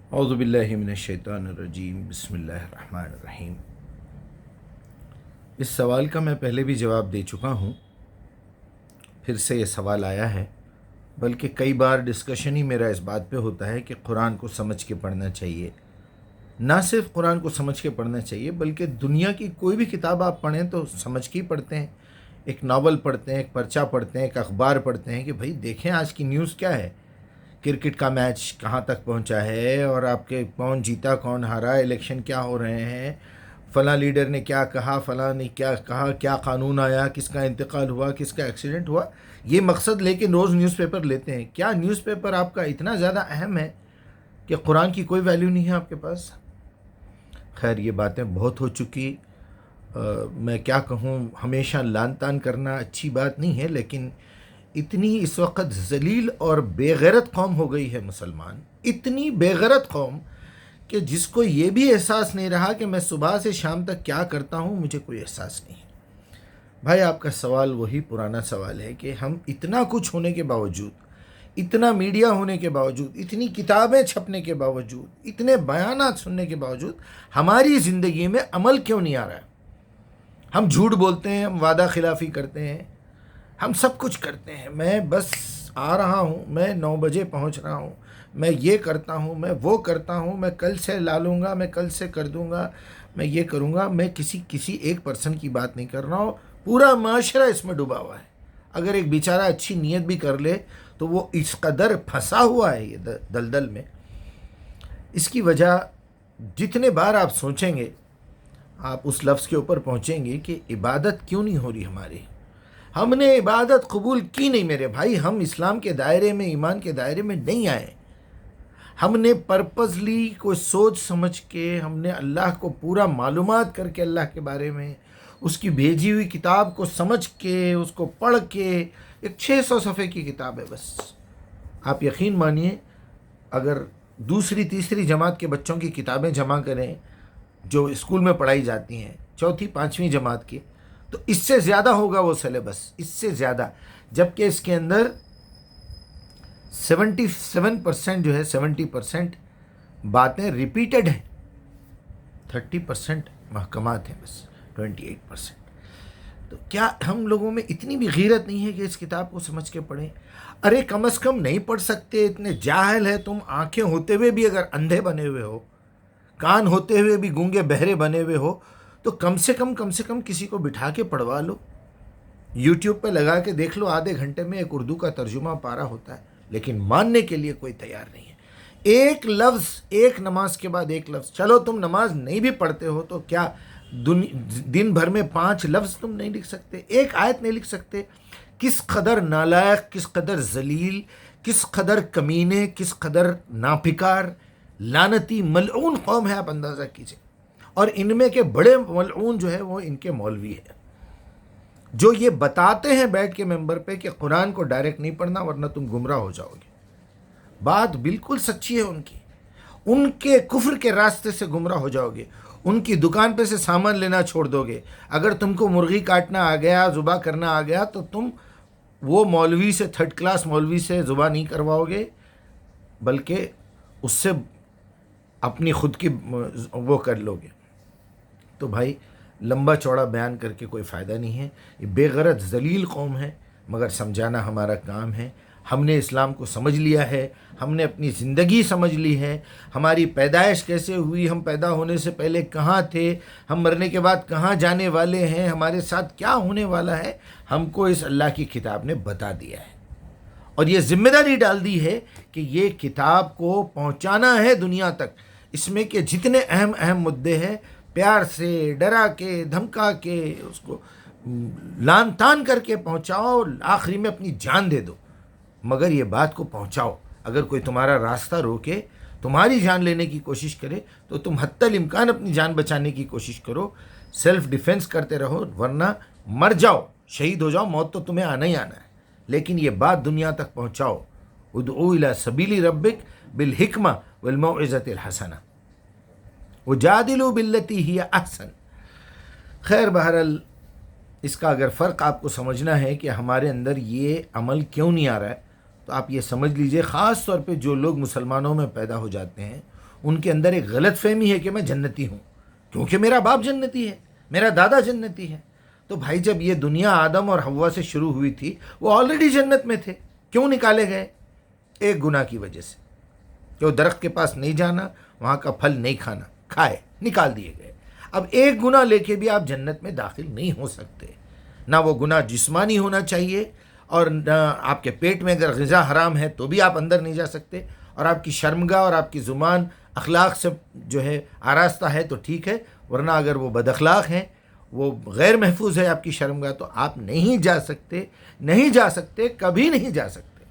اعوذ باللہ من الشیطان الرجیم، بسم اللہ الرحمن الرحیم۔ اس سوال کا میں پہلے بھی جواب دے چکا ہوں، پھر سے یہ سوال آیا ہے، بلکہ کئی بار ڈسکشن ہی میرا اس بات پہ ہوتا ہے کہ قرآن کو سمجھ کے پڑھنا چاہیے۔ نہ صرف قرآن کو سمجھ کے پڑھنا چاہیے، بلکہ دنیا کی کوئی بھی کتاب آپ پڑھیں تو سمجھ کے ہی پڑھتے ہیں۔ ایک ناول پڑھتے ہیں، ایک پرچہ پڑھتے ہیں، ایک اخبار پڑھتے ہیں کہ بھائی دیکھیں آج کی نیوز کیا ہے، کرکٹ کا میچ کہاں تک پہنچا ہے، اور آپ کے کون جیتا کون ہارا، الیکشن کیا ہو رہے ہیں، فلاں لیڈر نے کیا کہا، فلاں نے کیا کہا، کیا قانون آیا، کس کا انتقال ہوا، کس کا ایکسیڈنٹ ہوا۔ یہ مقصد لے کے روز نیوز پیپر لیتے ہیں۔ کیا نیوز پیپر آپ کا اتنا زیادہ اہم ہے کہ قرآن کی کوئی ویلیو نہیں ہے آپ کے پاس؟ خیر، یہ باتیں بہت ہو چکی۔ میں کیا کہوں، ہمیشہ لان تان کرنا اچھی بات نہیں ہے، لیکن اتنی اس وقت ذلیل اور بے غیرت قوم ہو گئی ہے مسلمان، اتنی بے غیرت قوم کہ جس کو یہ بھی احساس نہیں رہا کہ میں صبح سے شام تک کیا کرتا ہوں، مجھے کوئی احساس نہیں ہے۔ بھائی آپ کا سوال وہی پرانا سوال ہے کہ ہم اتنا کچھ ہونے کے باوجود، اتنا میڈیا ہونے کے باوجود، اتنی کتابیں چھپنے کے باوجود، اتنے بیانات سننے کے باوجود ہماری زندگی میں عمل کیوں نہیں آ رہا ہے؟ ہم جھوٹ بولتے ہیں، ہم وعدہ خلافی کرتے ہیں، ہم سب کچھ کرتے ہیں۔ میں بس آ رہا ہوں، میں 9 بجے پہنچ رہا ہوں، میں یہ کرتا ہوں، میں وہ کرتا ہوں، میں کل سے لا لوں گا، میں کل سے کر دوں گا، میں یہ کروں گا۔ میں کسی ایک پرسن کی بات نہیں کر رہا ہوں، پورا معاشرہ اس میں ڈوبا ہوا ہے۔ اگر ایک بیچارہ اچھی نیت بھی کر لے تو وہ اس قدر پھنسا ہوا ہے یہ دلدل میں۔ اس کی وجہ جتنے بار آپ سوچیں گے، آپ اس لفظ کے اوپر پہنچیں گے کہ عبادت کیوں نہیں ہو رہی ہماری۔ ہم نے عبادت قبول کی نہیں میرے بھائی، ہم اسلام کے دائرے میں، ایمان کے دائرے میں نہیں آئے۔ ہم نے پرپزلی کوئی سوچ سمجھ کے، ہم نے اللہ کو پورا معلومات کر کے، اللہ کے بارے میں اس کی بھیجی ہوئی کتاب کو سمجھ کے، اس کو پڑھ کے، ایک 600 صفحے کی کتاب ہے بس۔ آپ یقین مانیے، اگر دوسری تیسری جماعت کے بچوں کی کتابیں جمع کریں جو اسکول میں پڑھائی جاتی ہیں، چوتھی پانچویں جماعت کی، تو اس سے زیادہ ہوگا وہ سلیبس، اس سے زیادہ، جبکہ اس کے اندر 77% جو ہے، 70% باتیں ریپیٹڈ ہیں، 30% محکمات ہیں بس، 28%۔ تو کیا ہم لوگوں میں اتنی بھی غیرت نہیں ہے کہ اس کتاب کو سمجھ کے پڑھیں؟ ارے کم از کم نہیں پڑھ سکتے، اتنے جاہل ہے تم، آنکھیں ہوتے ہوئے بھی اگر اندھے بنے ہوئے ہو، کان ہوتے ہوئے بھی گونگے بہرے بنے ہوئے ہو، تو کم سے کم کسی کو بٹھا کے پڑھوا لو، یوٹیوب پہ لگا کے دیکھ لو، آدھے گھنٹے میں ایک اردو کا ترجمہ پارا ہوتا ہے، لیکن ماننے کے لیے کوئی تیار نہیں ہے۔ ایک لفظ، ایک نماز کے بعد ایک لفظ، چلو تم نماز نہیں بھی پڑھتے ہو تو کیا دن بھر میں 5 لفظ تم نہیں لکھ سکتے، ایک آیت نہیں لکھ سکتے؟ کس قدر نالائق، کس قدر ذلیل، کس قدر کمینے، کس قدر ناپکار، لعنتی، ملعون قوم ہے، آپ اندازہ کیجئے۔ اور ان میں کے بڑے ملعون جو ہے وہ ان کے مولوی ہیں، جو یہ بتاتے ہیں بیٹھ کے ممبر پہ کہ قرآن کو ڈائریکٹ نہیں پڑھنا ورنہ تم گمراہ ہو جاؤ گے۔ بات بالکل سچی ہے ان کی، ان کے کفر کے راستے سے گمراہ ہو جاؤ گے، ان کی دکان پہ سے سامان لینا چھوڑ دو گے۔ اگر تم کو مرغی کاٹنا آ گیا، ذبح کرنا آ گیا، تو تم وہ مولوی سے، 3rd کلاس مولوی سے ذبح نہیں کرواؤ گے، بلکہ اس سے اپنی خود کی وہ کر لو گے۔ تو بھائی لمبا چوڑا بیان کر کے کوئی فائدہ نہیں ہے، یہ بے غرض ذلیل قوم ہے، مگر سمجھانا ہمارا کام ہے۔ ہم نے اسلام کو سمجھ لیا ہے، ہم نے اپنی زندگی سمجھ لی ہے، ہماری پیدائش کیسے ہوئی، ہم پیدا ہونے سے پہلے کہاں تھے، ہم مرنے کے بعد کہاں جانے والے ہیں، ہمارے ساتھ کیا ہونے والا ہے، ہم کو اس اللہ کی کتاب نے بتا دیا ہے۔ اور یہ ذمہ داری ڈال دی ہے کہ یہ کتاب کو پہنچانا ہے دنیا تک، اس میں کہ جتنے اہم اہم مدعے ہیں، پیار سے، ڈرا کے، دھمکا کے، اس کو لان تان کر کے پہنچاؤ، آخری میں اپنی جان دے دو، مگر یہ بات کو پہنچاؤ۔ اگر کوئی تمہارا راستہ روکے، تمہاری جان لینے کی کوشش کرے، تو تم حتی الامکان اپنی جان بچانے کی کوشش کرو، سیلف ڈیفنس کرتے رہو، ورنہ مر جاؤ، شہید ہو جاؤ، موت تو تمہیں آنا ہی آنا ہے، لیکن یہ بات دنیا تک پہنچاؤ۔ ادعو الی سبیل ربک بالحکمہ والموعظۃ الحسنہ وجادلوا باللتی ہی احسن۔ خیر، بہرحال اس کا اگر فرق آپ کو سمجھنا ہے کہ ہمارے اندر یہ عمل کیوں نہیں آ رہا ہے، تو آپ یہ سمجھ لیجئے، خاص طور پہ جو لوگ مسلمانوں میں پیدا ہو جاتے ہیں، ان کے اندر ایک غلط فہمی ہے کہ میں جنتی ہوں، کیونکہ میرا باپ جنتی ہے، میرا دادا جنتی ہے۔ تو بھائی جب یہ دنیا آدم اور حوا سے شروع ہوئی تھی، وہ آلریڈی جنت میں تھے، کیوں نکالے گئے؟ ایک گناہ کی وجہ سے کہ وہ درخت کے پاس نہیں جانا، وہاں کا پھل نہیں کھانا، کھائے، نکال دیے گئے۔ اب ایک گناہ لے کے بھی آپ جنت میں داخل نہیں ہو سکتے، نہ وہ گناہ جسمانی ہونا چاہیے، اور نہ آپ کے پیٹ میں اگر غذا حرام ہے تو بھی آپ اندر نہیں جا سکتے، اور آپ کی شرمگاہ اور آپ کی زبان اخلاق سے جو ہے آراستہ ہے تو ٹھیک ہے، ورنہ اگر وہ بد اخلاق ہیں، وہ غیر محفوظ ہے آپ کی شرمگاہ، تو آپ نہیں جا سکتے، نہیں جا سکتے، کبھی نہیں جا سکتے۔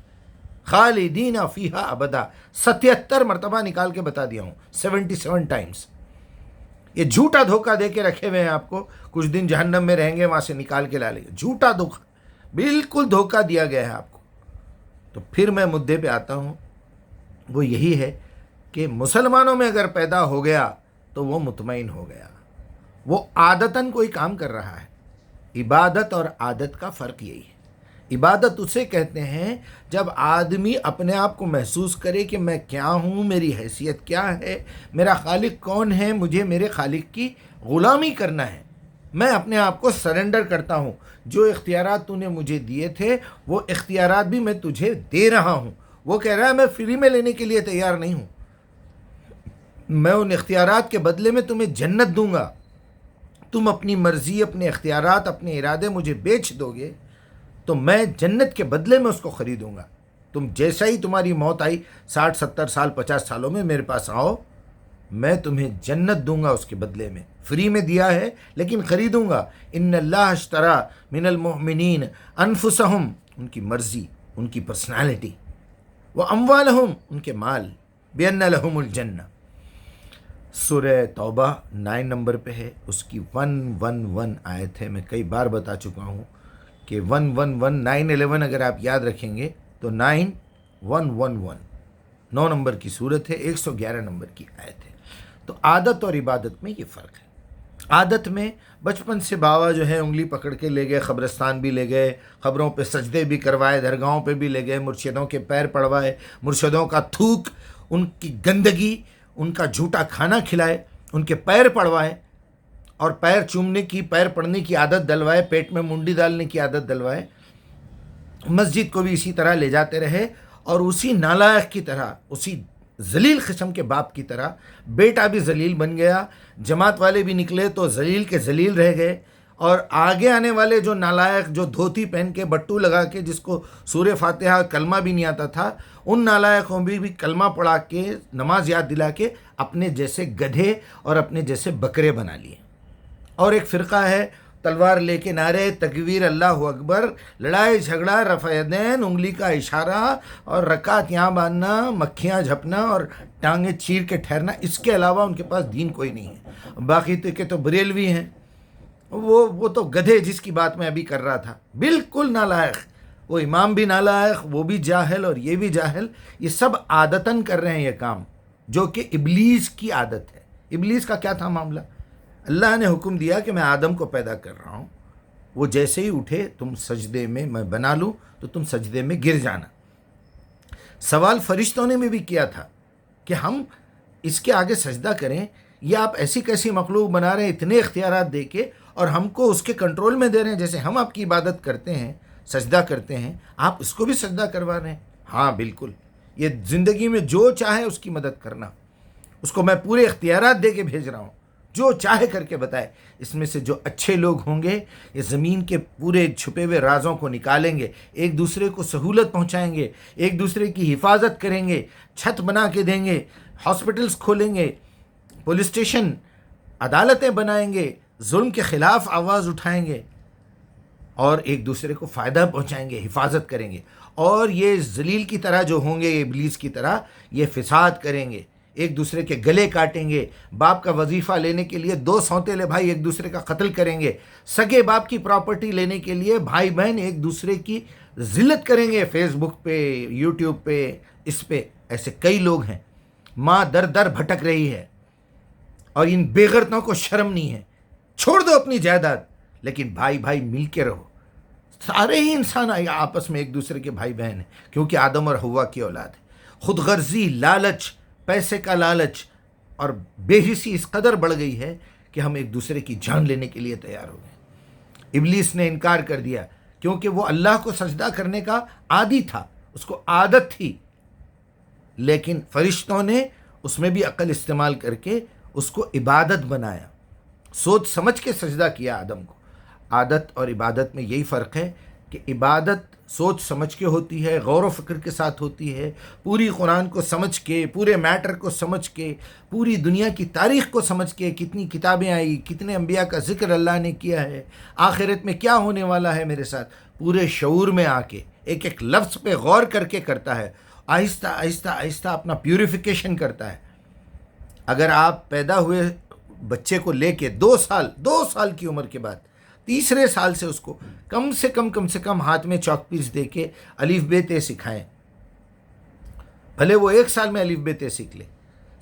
خالدین فیہا ابدا، 77 مرتبہ نکال کے بتا دیا ہوں، 77 ٹائمز۔ یہ جھوٹا دھوکہ دے کے رکھے ہوئے ہیں آپ کو، کچھ دن جہنم میں رہیں گے، وہاں سے نکال کے لا لیں گے، جھوٹا دھوکہ، بالکل دھوکہ دیا گیا ہے آپ کو۔ تو پھر میں مدعے پہ آتا ہوں، وہ یہی ہے کہ مسلمانوں میں اگر پیدا ہو گیا تو وہ مطمئن ہو گیا، وہ عادتاً کوئی کام کر رہا ہے۔ عبادت اور عادت کا فرق یہی ہے۔ عبادت اسے کہتے ہیں جب آدمی اپنے آپ کو محسوس کرے کہ میں کیا ہوں، میری حیثیت کیا ہے، میرا خالق کون ہے، مجھے میرے خالق کی غلامی کرنا ہے، میں اپنے آپ کو سرنڈر کرتا ہوں، جو اختیارات تو نے مجھے دیے تھے وہ اختیارات بھی میں تجھے دے رہا ہوں۔ وہ کہہ رہا ہے میں فری میں لینے کے لیے تیار نہیں ہوں، میں ان اختیارات کے بدلے میں تمہیں جنت دوں گا، تم اپنی مرضی، اپنے اختیارات، اپنے ارادے مجھے بیچ دو گے تو میں جنت کے بدلے میں اس کو خریدوں گا۔ تم جیسا ہی تمہاری موت آئی، 60 70 سال 50 سالوں میں میرے پاس آؤ، میں تمہیں جنت دوں گا اس کے بدلے میں، فری میں دیا ہے لیکن خریدوں گا۔ ان اللہ اشترى من المؤمنین انفسہم، ان کی مرضی، ان کی پرسنالٹی، واموالہم، ان کے مال، بان لہم الجنہ۔ سورہ توبہ 9 نمبر پہ ہے، اس کی 111 آیت ہے، میں کئی بار بتا چکا ہوں کہ 111 911 اگر آپ یاد رکھیں گے تو 9111 9 نمبر کی صورت ہے، 111 نمبر کی آیت ہے۔ تو عادت اور عبادت میں یہ فرق ہے۔ عادت میں بچپن سے بابا جو ہے انگلی پکڑ کے لے گئے، قبرستان بھی لے گئے، قبروں پہ سجدے بھی کروائے، درگاہوں پہ بھی لے گئے، مرشدوں کے پیر پڑوائے، مرشدوں کا تھوک، ان کی گندگی، ان کا جھوٹا کھانا کھلائے، ان کے پیر پڑوائے، اور پیر چومنے کی، پیر پڑنے کی عادت دلوائے، پیٹ میں منڈی ڈالنے کی عادت دلوائے، مسجد کو بھی اسی طرح لے جاتے رہے، اور اسی نالائق کی طرح، اسی ذلیل قسم کے باپ کی طرح بیٹا بھی ذلیل بن گیا، جماعت والے بھی نکلے تو ذلیل کے ذلیل رہ گئے، اور آگے آنے والے جو نالائق، جو دھوتی پہن کے بٹو لگا کے، جس کو سورہ فاتحہ کلمہ بھی نہیں آتا تھا، ان نالائقوں بھی کلمہ پڑھا کے، نماز یاد دلا کے اپنے جیسے گدھے اور اپنے جیسے بکرے بنا لیے۔ اور ایک فرقہ ہے تلوار لے کے نعرے تکبیر، اللہ اکبر، لڑائی جھگڑا، رفع یدین، انگلی کا اشارہ، اور رکعت یہاں باندھنا، مکھیاں جھپنا اور ٹانگیں چیر کے ٹھہرنا، اس کے علاوہ ان کے پاس دین کوئی نہیں ہے۔ باقی تو بریلوی ہیں، وہ تو گدھے، جس کی بات میں ابھی کر رہا تھا، بالکل نالائق، وہ امام بھی نالائق، وہ بھی جاہل اور یہ بھی جاہل، یہ سب عادتاً کر رہے ہیں یہ کام، جو کہ ابلیس کی عادت ہے۔ ابلیس کا کیا تھا معاملہ؟ اللہ نے حکم دیا کہ میں آدم کو پیدا کر رہا ہوں، وہ جیسے ہی اٹھے تم سجدے میں میں بنا لوں تو تم سجدے میں گر جانا۔ سوال فرشتوں نے بھی کیا تھا کہ ہم اس کے آگے سجدہ کریں، یا آپ ایسی کیسی مخلوق بنا رہے ہیں اتنے اختیارات دے کے، اور ہم کو اس کے کنٹرول میں دے رہے ہیں، جیسے ہم آپ کی عبادت کرتے ہیں، سجدہ کرتے ہیں، آپ اس کو بھی سجدہ کروا رہے ہیں۔ ہاں بالکل، یہ زندگی میں جو چاہے اس کی مدد کرنا، اس کو میں پورے اختیارات دے کے بھیج رہا ہوں، جو چاہے کر کے بتائے۔ اس میں سے جو اچھے لوگ ہوں گے یہ زمین کے پورے چھپے ہوئے رازوں کو نکالیں گے، ایک دوسرے کو سہولت پہنچائیں گے، ایک دوسرے کی حفاظت کریں گے، چھت بنا کے دیں گے، ہاسپٹلز کھولیں گے، پولیس اسٹیشن، عدالتیں بنائیں گے، ظلم کے خلاف آواز اٹھائیں گے، اور ایک دوسرے کو فائدہ پہنچائیں گے، حفاظت کریں گے۔ اور یہ ذلیل کی طرح جو ہوں گے، یہ ابلیس کی طرح، یہ فساد کریں گے، ایک دوسرے کے گلے کاٹیں گے، باپ کا وظیفہ لینے کے لیے دو سوتیلے بھائی ایک دوسرے کا قتل کریں گے، سگے باپ کی پراپرٹی لینے کے لیے بھائی بہن ایک دوسرے کی ذلت کریں گے، فیس بک پہ، یوٹیوب پہ، اس پہ ایسے کئی لوگ ہیں۔ ماں در در بھٹک رہی ہے اور ان بے غیرتوں کو شرم نہیں ہے، چھوڑ دو اپنی جائیداد، لیکن بھائی بھائی مل کے رہو۔ سارے ہی انسان آپس میں ایک دوسرے کے بھائی بہن ہیں، کیونکہ آدم اور حوا کی اولاد ہے۔ خود غرضی، لالچ، پیسے کا لالچ، اور بے حسی اس قدر بڑھ گئی ہے کہ ہم ایک دوسرے کی جان لینے کے لیے تیار ہو گئے۔ ابلیس نے انکار کر دیا کیونکہ وہ اللہ کو سجدہ کرنے کا عادی تھا، اس کو عادت تھی، لیکن فرشتوں نے اس میں بھی عقل استعمال کر کے اس کو عبادت بنایا، سوچ سمجھ کے سجدہ کیا آدم کو۔ عادت اور عبادت میں یہی فرق ہے کہ عبادت سوچ سمجھ کے ہوتی ہے، غور و فکر کے ساتھ ہوتی ہے، پوری قرآن کو سمجھ کے، پورے میٹر کو سمجھ کے، پوری دنیا کی تاریخ کو سمجھ کے، کتنی کتابیں آئی، کتنے انبیاء کا ذکر اللہ نے کیا ہے، آخرت میں کیا ہونے والا ہے میرے ساتھ، پورے شعور میں آ کے ایک ایک لفظ پہ غور کر کے کرتا ہے، آہستہ آہستہ آہستہ اپنا پیوریفیکیشن کرتا ہے۔ اگر آپ پیدا ہوئے بچے کو لے کے 2 سال کی عمر کے بعد تیسرے سال سے اس کو کم سے کم ہاتھ میں چاک پیس دے کے الف بے تے سکھائیں، بھلے وہ 1 سال میں الف بے تے سیکھ لے،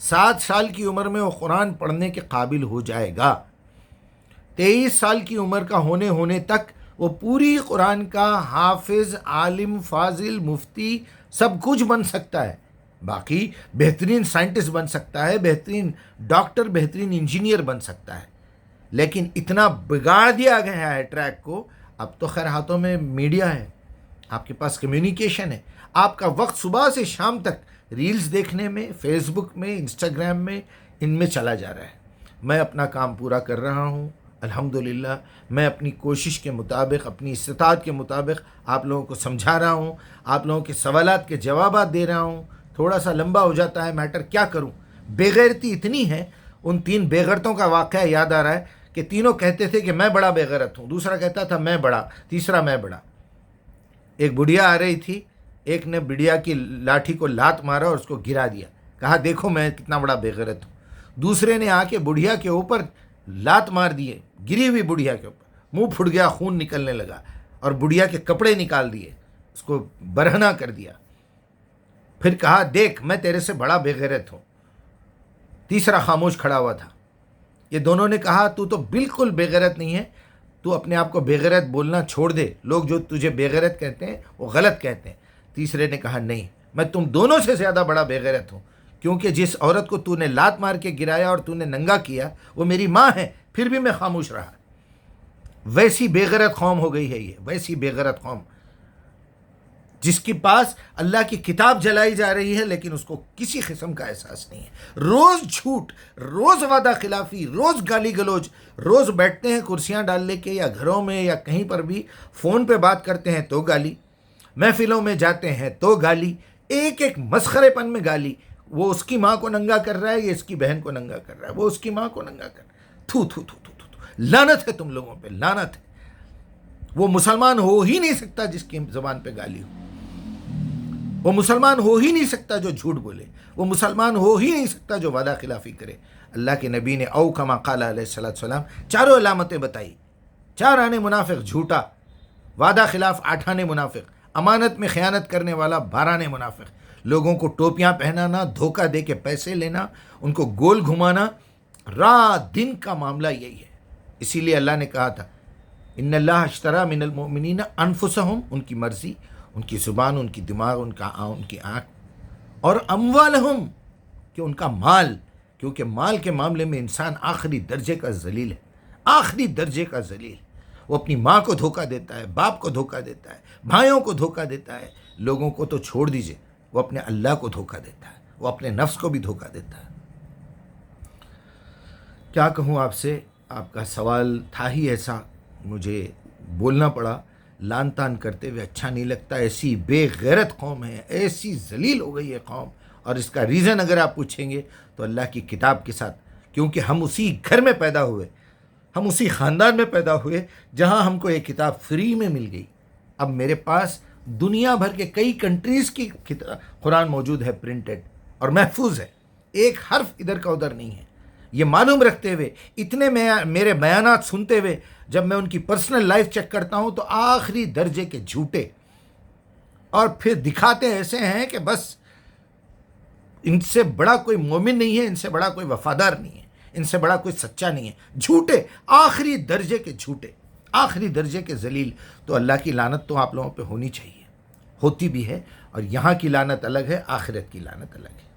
7 سال کی عمر میں وہ قرآن پڑھنے کے قابل ہو جائے گا، 23 سال کی عمر کا ہونے تک وہ پوری قرآن کا حافظ، عالم، فاضل، مفتی سب کچھ بن سکتا ہے، باقی بہترین سائنٹسٹ بن سکتا ہے، بہترین ڈاکٹر، بہترین انجینئر بن سکتا ہے، لیکن اتنا بگاڑ دیا گیا ہے ٹریک کو۔ اب تو خیر ہاتھوں میں میڈیا ہے، آپ کے پاس کمیونیکیشن ہے، آپ کا وقت صبح سے شام تک ریلز دیکھنے میں، فیس بک میں، انسٹاگرام میں، ان میں چلا جا رہا ہے۔ میں اپنا کام پورا کر رہا ہوں الحمدللہ، میں اپنی کوشش کے مطابق، اپنی استطاعت کے مطابق آپ لوگوں کو سمجھا رہا ہوں، آپ لوگوں کے سوالات کے جوابات دے رہا ہوں۔ تھوڑا سا لمبا ہو جاتا ہے میٹر، کیا کروں، بے غیرتی اتنی ہے۔ ان 3 بے غیرتوں کا واقعہ یاد آ رہا ہے کہ تینوں کہتے تھے کہ میں بڑا بے غیرت ہوں، دوسرا کہتا تھا میں بڑا، تیسرا میں بڑا۔ ایک بڑھیا آ رہی تھی، ایک نے بڑھیا کی لاٹھی کو لات مارا اور اس کو گرا دیا، کہا دیکھو میں کتنا بڑا بے غیرت ہوں۔ دوسرے نے آ کے بڑھیا کے اوپر لات مار دیے، گری ہوئی بڑھیا کے اوپر، منہ پھٹ گیا، خون نکلنے لگا، اور بڑھیا کے کپڑے نکال دیے، اس کو برہنہ کر دیا، پھر کہا دیکھ میں تیرے سے بڑا بے غیرت ہوں۔ تیسرا خاموش کھڑا ہوا تھا۔ یہ دونوں نے کہا تو بالکل بے غیرت نہیں ہے، تو اپنے آپ کو بے غیرت بولنا چھوڑ دے، لوگ جو تجھے بے غیرت کہتے ہیں وہ غلط کہتے ہیں۔ تیسرے نے کہا نہیں، میں تم دونوں سے زیادہ بڑا بے غیرت ہوں، کیونکہ جس عورت کو تو نے لات مار کے گرایا اور تو نے ننگا کیا وہ میری ماں ہے، پھر بھی میں خاموش رہا۔ ویسی بے غیرت قوم ہو گئی ہے یہ، ویسی بے غیرت قوم جس کے پاس اللہ کی کتاب جلائی جا رہی ہے لیکن اس کو کسی قسم کا احساس نہیں ہے، روز جھوٹ، روز وعدہ خلافی، روز گالی گلوچ، روز بیٹھتے ہیں کرسیاں ڈال لے کے یا گھروں میں یا کہیں پر بھی فون پہ بات کرتے ہیں تو گالی، محفلوں میں جاتے ہیں تو گالی، ایک ایک مسخرے پن میں گالی۔ وہ اس کی ماں کو ننگا کر رہا ہے، یہ اس کی بہن کو ننگا کر رہا ہے، وہ اس کی ماں کو ننگا کر رہا ہے۔ تھو تھو تھو تھو تھو، لعنت ہے تم لوگوں پہ، لعنت ہے۔ وہ مسلمان ہو ہی نہیں سکتا جس کی زبان پہ گالی ہو، وہ مسلمان ہو ہی نہیں سکتا جو جھوٹ بولے، وہ مسلمان ہو ہی نہیں سکتا جو وعدہ خلافی کرے۔ اللہ کے نبی نے او کما قال علیہ السلام 4 علامتیں بتائی۔ 4 آنے منافق، جھوٹا، وعدہ خلاف 8 آنے منافق، امانت میں خیانت کرنے والا 12 آنے منافق، لوگوں کو ٹوپیاں پہنانا، دھوکہ دے کے پیسے لینا، ان کو گول گھمانا، رات دن کا معاملہ یہی ہے۔ اسی لیے اللہ نے کہا تھا ان اللہ اشترى من المؤمنین انفسہم، ان کی مرضی، ان کی زبان، ان کی دماغ، ان کی آنکھ، اور اموالہم، کہ ان کا مال، کیونکہ مال کے معاملے میں انسان آخری درجے کا ذلیل ہے، آخری درجے کا ذلیل۔ وہ اپنی ماں کو دھوکہ دیتا ہے، باپ کو دھوکہ دیتا ہے، بھائیوں کو دھوکہ دیتا ہے، لوگوں کو تو چھوڑ دیجئے، وہ اپنے اللہ کو دھوکہ دیتا ہے، وہ اپنے نفس کو بھی دھوکہ دیتا ہے۔ کیا کہوں آپ سے، آپ کا سوال تھا ہی ایسا، مجھے بولنا پڑا، لان تان کرتے ہوئے اچھا نہیں لگتا۔ ایسی بے غیرت قوم ہے، ایسی ذلیل ہو گئی ہے قوم، اور اس کا ریزن اگر آپ پوچھیں گے تو اللہ کی کتاب کے ساتھ، کیونکہ ہم اسی گھر میں پیدا ہوئے، ہم اسی خاندان میں پیدا ہوئے جہاں ہم کو یہ کتاب فری میں مل گئی۔ اب میرے پاس دنیا بھر کے کئی کنٹریز کی قرآن موجود ہے، پرنٹڈ اور محفوظ ہے، ایک حرف ادھر کا ادھر نہیں ہے۔ یہ معلوم رکھتے ہوئے، اتنے میرے بیانات سنتے ہوئے، جب میں ان کی پرسنل لائف چیک کرتا ہوں تو آخری درجے کے جھوٹے، اور پھر دکھاتے ایسے ہیں کہ بس ان سے بڑا کوئی مومن نہیں ہے، ان سے بڑا کوئی وفادار نہیں ہے، ان سے بڑا کوئی سچا نہیں ہے، جھوٹے، آخری درجے کے جھوٹے، آخری درجے کے ذلیل۔ تو اللہ کی لعنت تو آپ لوگوں پہ ہونی چاہیے، ہوتی بھی ہے، اور یہاں کی لعنت الگ ہے، آخرت کی لعنت الگ ہے۔